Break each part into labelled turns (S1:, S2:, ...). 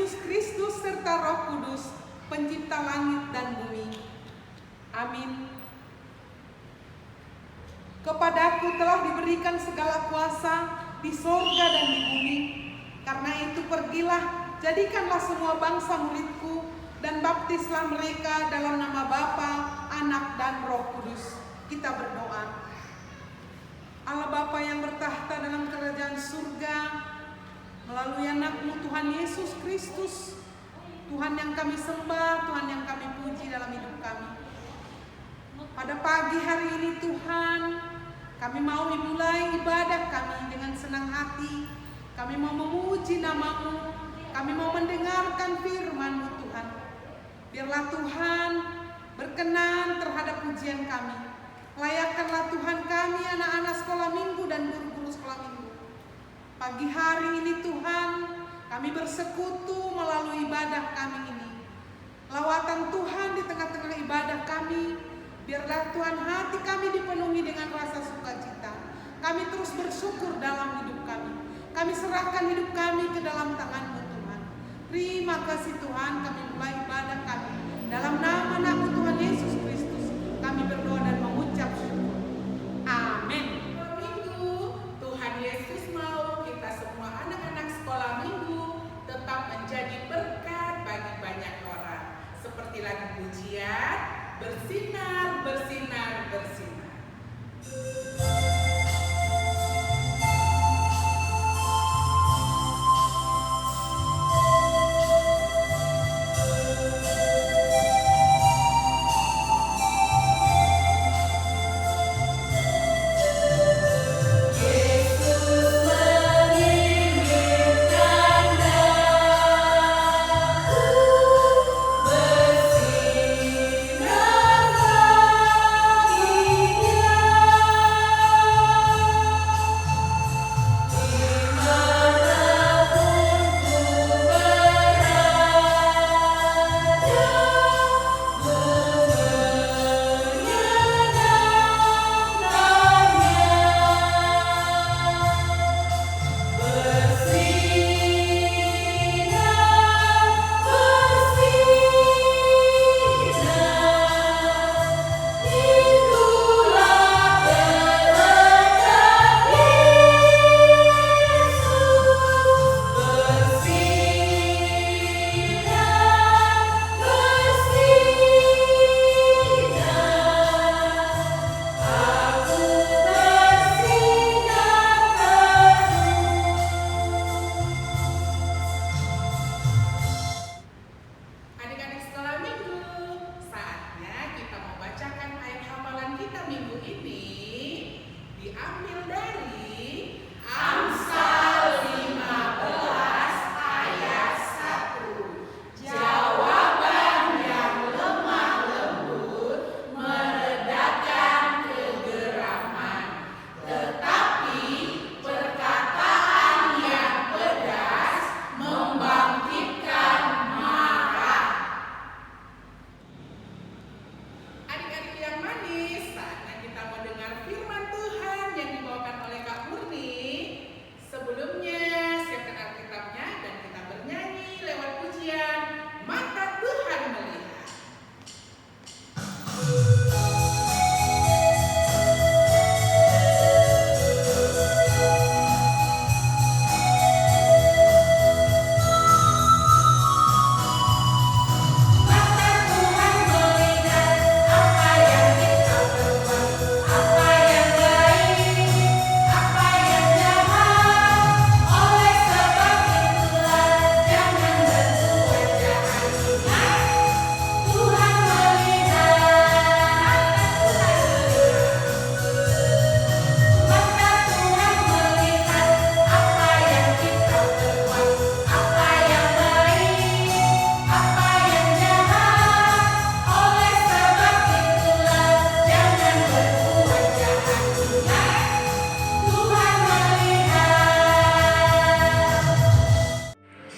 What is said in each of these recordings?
S1: Yesus Kristus serta Roh Kudus, pencipta langit dan bumi. Amin. Kepadaku telah diberikan segala kuasa di sorga dan di bumi. Karena itu pergilah, jadikanlah semua bangsa muridku, dan baptislah mereka dalam nama Bapa, Anak, dan Roh Kudus. Kita berdoa. Allah Bapa yang bertahta dalam kerajaan surga, melalui anak-Mu Tuhan Yesus Kristus, Tuhan yang kami sembah, Tuhan yang kami puji dalam hidup kami. Pada pagi hari ini Tuhan, kami mau memulai ibadah kami dengan senang hati. Kami mau memuji nama-Mu, kami mau mendengarkan firman-Mu Tuhan. Biarlah Tuhan berkenan terhadap pujian kami. Layakkanlah Tuhan kami anak-anak sekolah minggu dan guru-guru sekolah minggu. Pagi hari ini Tuhan, kami bersekutu melalui ibadah kami ini. Lawatan Tuhan di tengah-tengah ibadah kami. Biarlah Tuhan hati kami dipenuhi dengan rasa sukacita. Kami terus bersyukur dalam hidup kami. Kami serahkan hidup kami ke dalam tangan-Mu Tuhan. Terima kasih Tuhan, kami mulai ibadah kami. Dalam nama anak-Mu Tuhan Yesus Kristus, kami berdoa dan mengucap syukur. Amin.
S2: Minggu, Tuhan Yesus mau kita semua anak-anak sekolah minggu tetap menjadi berkat bagi banyak orang. Seperti lagu pujian, bersinar, bersinar, bersinar.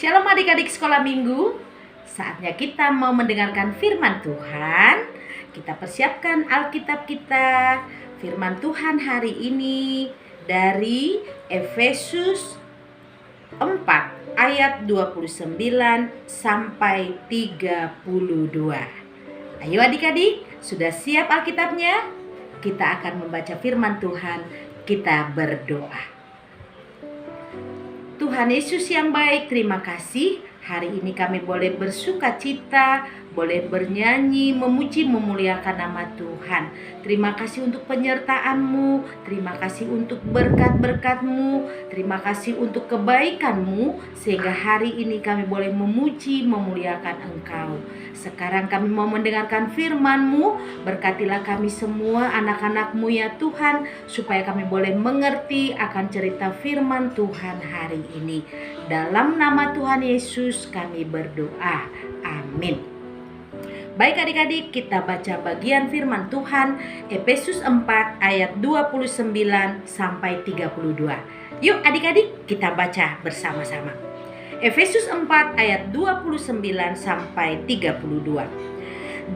S3: Shalom adik-adik sekolah minggu. Saatnya kita mau mendengarkan firman Tuhan. Kita persiapkan Alkitab kita. Firman Tuhan hari ini dari Efesus 4 ayat 29 sampai 32. Ayo adik-adik, sudah siap Alkitabnya? Kita akan membaca firman Tuhan, kita berdoa. Tuhan Yesus yang baik, terima kasih. Hari ini kami boleh bersuka cita, boleh bernyanyi, memuji, memuliakan nama Tuhan. Terima kasih untuk penyertaan-Mu, terima kasih untuk berkat-berkat-Mu, terima kasih untuk kebaikan-Mu, sehingga hari ini kami boleh memuji, memuliakan Engkau. Sekarang kami mau mendengarkan firman-Mu, berkatilah kami semua anak-anak-Mu ya Tuhan, supaya kami boleh mengerti akan cerita firman Tuhan hari ini. Dalam nama Tuhan Yesus kami berdoa, amin. Baik adik-adik, kita baca bagian firman Tuhan Efesus 4 ayat 29 sampai 32. Yuk adik-adik, kita baca bersama-sama. Efesus 4 ayat 29 sampai 32.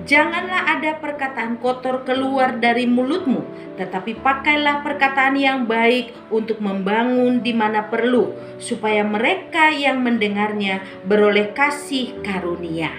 S3: Janganlah ada perkataan kotor keluar dari mulutmu, tetapi pakailah perkataan yang baik untuk membangun di mana perlu, supaya mereka yang mendengarnya beroleh kasih karunia.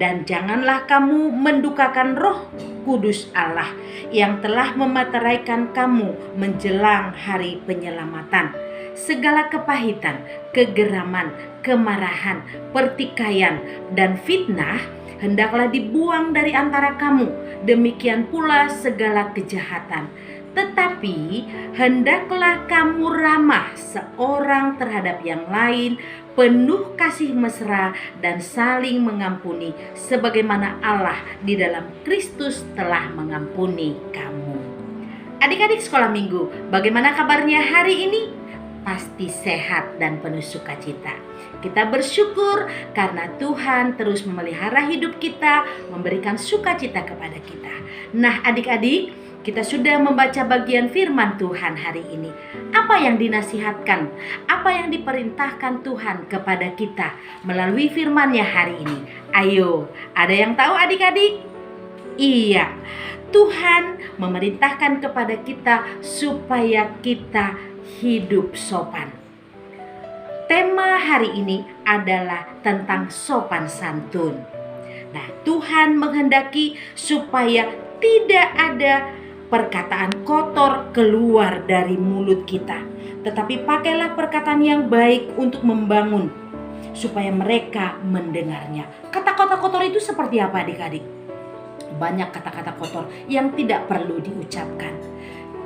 S3: Dan janganlah kamu mendukakan Roh Kudus Allah yang telah memeteraikan kamu menjelang hari penyelamatan. Segala kepahitan, kegeraman, kemarahan, pertikaian, dan fitnah hendaklah dibuang dari antara kamu. Demikian pula segala kejahatan. Tetapi hendaklah kamu ramah seorang terhadap yang lain, penuh kasih mesra dan saling mengampuni, sebagaimana Allah di dalam Kristus telah mengampuni kamu. Adik-adik sekolah minggu, bagaimana kabarnya hari ini? Pasti sehat dan penuh sukacita. Kita bersyukur karena Tuhan terus memelihara hidup kita, memberikan sukacita kepada kita. Nah adik-adik, kita sudah membaca bagian firman Tuhan hari ini. Apa yang dinasihatkan, apa yang diperintahkan Tuhan kepada kita melalui firman-Nya hari ini? Ayo, ada yang tahu adik-adik? Iya, Tuhan memerintahkan kepada kita supaya kita hidup sopan. Tema hari ini adalah tentang sopan santun. Nah, Tuhan menghendaki supaya tidak ada perkataan kotor keluar dari mulut kita, tetapi pakailah perkataan yang baik untuk membangun, supaya mereka mendengarnya. Kata-kata kotor itu seperti apa adik-adik? Banyak kata-kata kotor yang tidak perlu diucapkan.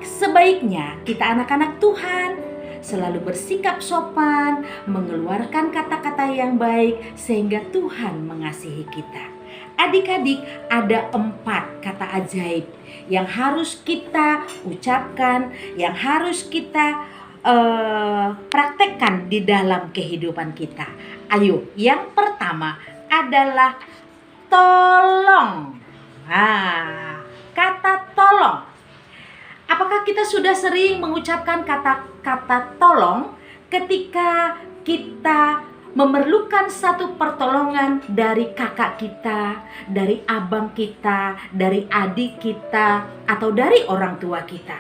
S3: Sebaiknya kita anak-anak Tuhan selalu bersikap sopan, mengeluarkan kata-kata yang baik sehingga Tuhan mengasihi kita. Adik-adik, ada 4 kata ajaib yang harus kita ucapkan, yang harus kita praktekkan di dalam kehidupan kita. Ayo, yang pertama adalah tolong. Nah, kata tolong. Apakah kita sudah sering mengucapkan kata-kata tolong ketika kita memerlukan satu pertolongan dari kakak kita, dari abang kita, dari adik kita, atau dari orang tua kita?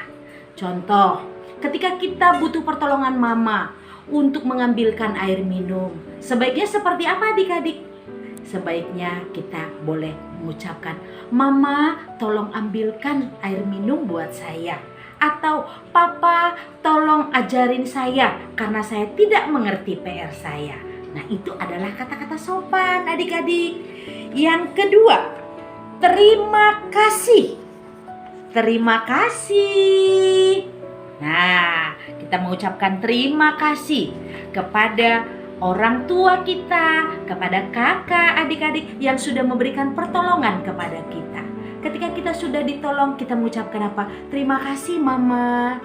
S3: Contoh, ketika kita butuh pertolongan mama untuk mengambilkan air minum, sebaiknya seperti apa adik-adik? Sebaiknya kita boleh mengucapkan, "Mama, tolong ambilkan air minum buat saya." Atau, "Papa, tolong ajarin saya karena saya tidak mengerti PR saya." Nah, itu adalah kata-kata sopan adik-adik. Yang kedua, terima kasih. Terima kasih. Nah, kita mengucapkan terima kasih kepada orang tua kita, kepada kakak, adik-adik yang sudah memberikan pertolongan kepada kita. Ketika kita sudah ditolong, kita mengucapkan apa? Terima kasih mama.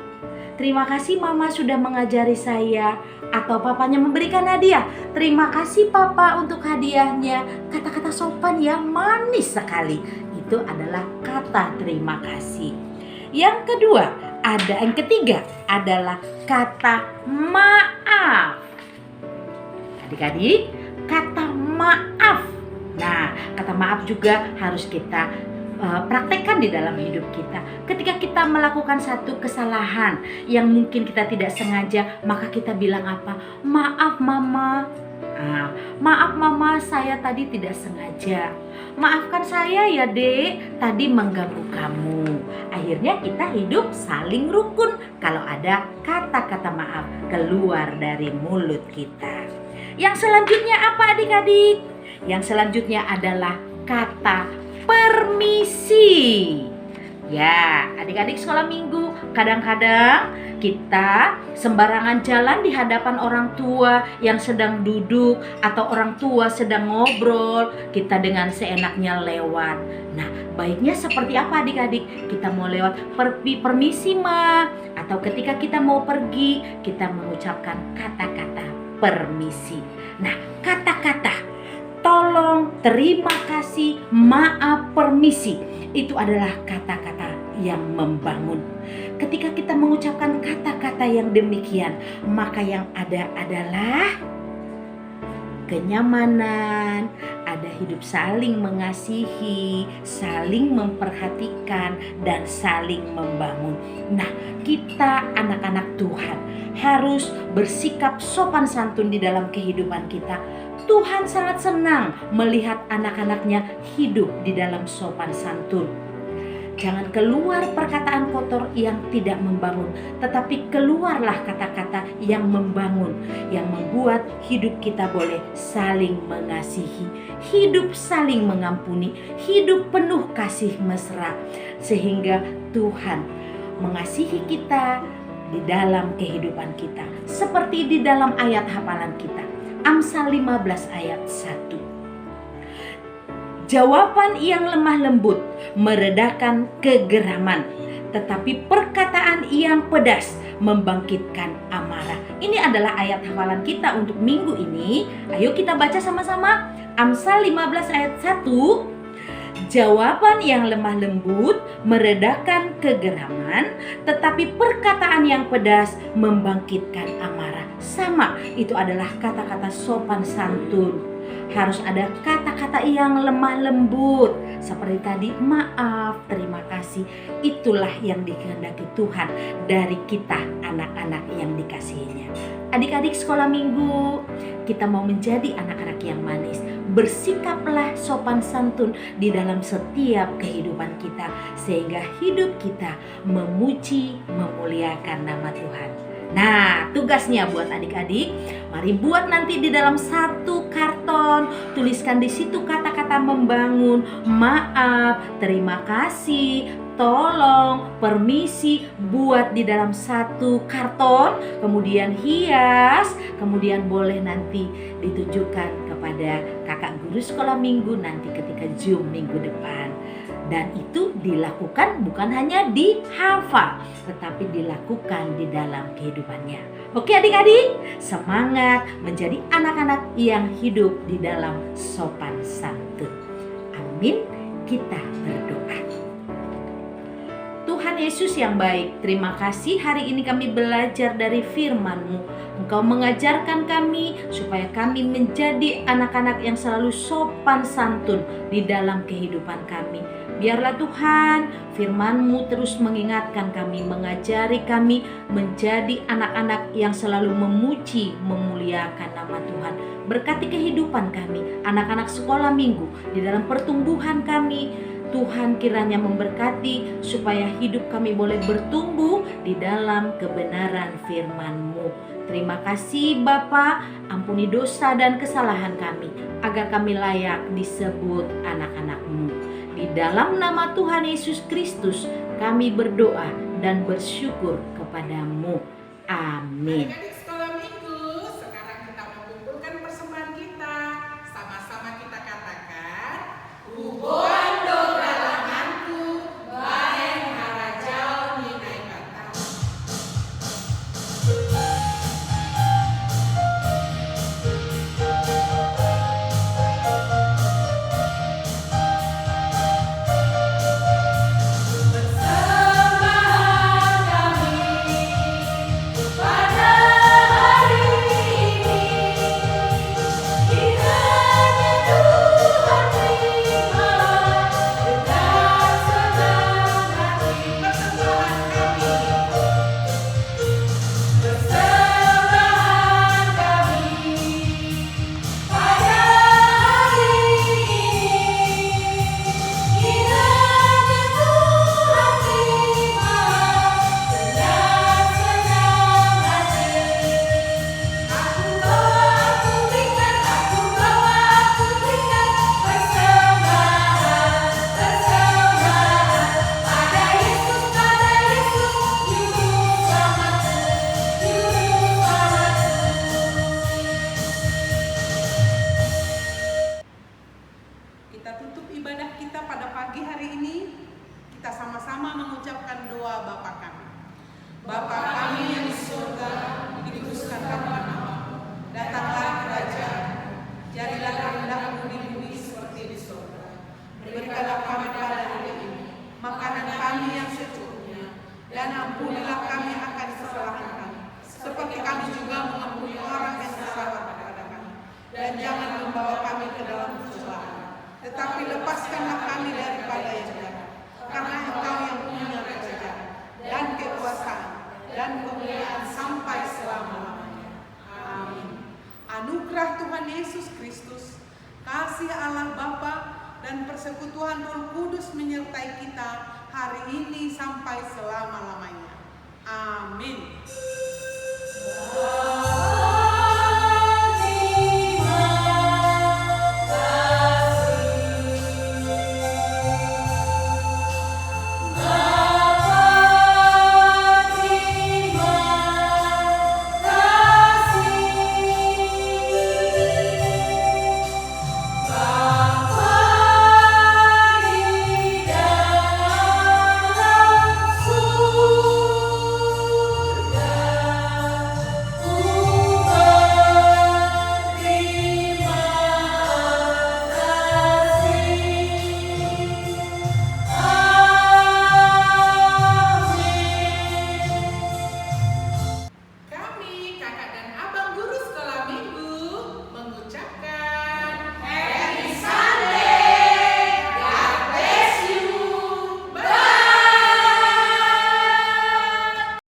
S3: Terima kasih mama sudah mengajari saya. Atau papanya memberikan hadiah. Terima kasih papa untuk hadiahnya. Kata-kata sopan yang manis sekali. Itu adalah kata terima kasih. Yang ketiga adalah kata maaf. Adik-adik, kata maaf. Nah, kata maaf juga harus kita praktekkan di dalam hidup kita. Ketika kita melakukan satu kesalahan yang mungkin kita tidak sengaja, maka kita bilang apa? Maaf mama. Maaf mama, saya tadi tidak sengaja. Maafkan saya ya dek, tadi mengganggu kamu. Akhirnya kita hidup saling rukun kalau ada kata-kata maaf keluar dari mulut kita. Yang selanjutnya apa adik-adik? Yang selanjutnya adalah kata permisi. Ya, adik-adik sekolah minggu, kadang-kadang kita sembarangan jalan di hadapan orang tua yang sedang duduk atau orang tua sedang ngobrol, kita dengan seenaknya lewat. Nah, baiknya seperti apa adik-adik? Kita mau lewat, permisi ma, atau ketika kita mau pergi, kita mengucapkan kata-kata permisi. Nah, kata-kata tolong, terima kasih, maaf, permisi, itu adalah kata-kata yang membangun. Ketika kita mengucapkan kata-kata yang demikian, maka yang ada adalah kenyamanan, ada hidup saling mengasihi, saling memperhatikan, dan saling membangun. Nah, kita anak-anak Tuhan harus bersikap sopan santun di dalam kehidupan kita. Tuhan sangat senang melihat anak-anaknya hidup di dalam sopan santun. Jangan keluar perkataan kotor yang tidak membangun, tetapi keluarlah kata-kata yang membangun, yang membuat hidup kita boleh saling mengasihi, hidup saling mengampuni, hidup penuh kasih mesra, sehingga Tuhan mengasihi kita di dalam kehidupan kita. Seperti di dalam ayat hafalan kita, Amsal 15 ayat 1. Jawaban yang lemah lembut meredakan kegeraman, tetapi perkataan yang pedas membangkitkan amarah. Ini adalah ayat hafalan kita untuk minggu ini. Ayo kita baca sama-sama. Amsal 15 ayat 1. Jawaban yang lemah lembut meredakan kegeraman, tetapi perkataan yang pedas membangkitkan amarah. Sama, itu adalah kata-kata sopan santun. Harus ada kata-kata yang lemah lembut, seperti tadi maaf, terima kasih. Itulah yang dikehendaki Tuhan dari kita anak-anak yang dikasihinya. Adik-adik sekolah minggu, kita mau menjadi anak-anak yang manis. Bersikaplah sopan santun di dalam setiap kehidupan kita, sehingga hidup kita memuji, memuliakan nama Tuhan. Nah, tugasnya buat adik-adik, mari buat nanti di dalam satu karton, tuliskan di situ kata-kata membangun, maaf, terima kasih, tolong, permisi, buat di dalam satu karton, kemudian hias, kemudian boleh nanti ditunjukkan kepada kakak guru sekolah minggu nanti ketika Zoom minggu depan. Dan itu dilakukan bukan hanya dihafal, tetapi dilakukan di dalam kehidupannya. Oke adik-adik, semangat menjadi anak-anak yang hidup di dalam sopan santun. Amin, kita berdoa. Tuhan Yesus yang baik, terima kasih hari ini kami belajar dari firman-Mu. Engkau mengajarkan kami supaya kami menjadi anak-anak yang selalu sopan santun di dalam kehidupan kami. Biarlah Tuhan firman-Mu terus mengingatkan kami, mengajari kami menjadi anak-anak yang selalu memuji, memuliakan nama Tuhan. Berkati kehidupan kami, anak-anak sekolah minggu, di dalam pertumbuhan kami. Tuhan kiranya memberkati supaya hidup kami boleh bertumbuh di dalam kebenaran firman-Mu. Terima kasih Bapa, ampuni dosa dan kesalahan kami, agar kami layak disebut anak-anak-Mu. Di dalam nama Tuhan Yesus Kristus kami berdoa dan bersyukur kepada-Mu. Amin.
S2: Adik-adik sekolah minggu, sekarang kita mengumpulkan persembahan kita. Sama-sama kita katakan, Uboan do galanganku, baeng harajau ninai batang.
S4: Persembahan kami pada
S1: lepaskanlah kami daripada yang jahat, karena Engkau yang punya kerajaan dan kekuasaan dan kemuliaan sampai selama-lamanya. Amin. Anugerah Tuhan Yesus Kristus, kasih Allah Bapa, dan persekutuan Roh Kudus menyertai kita hari ini sampai selama-lamanya. Amin.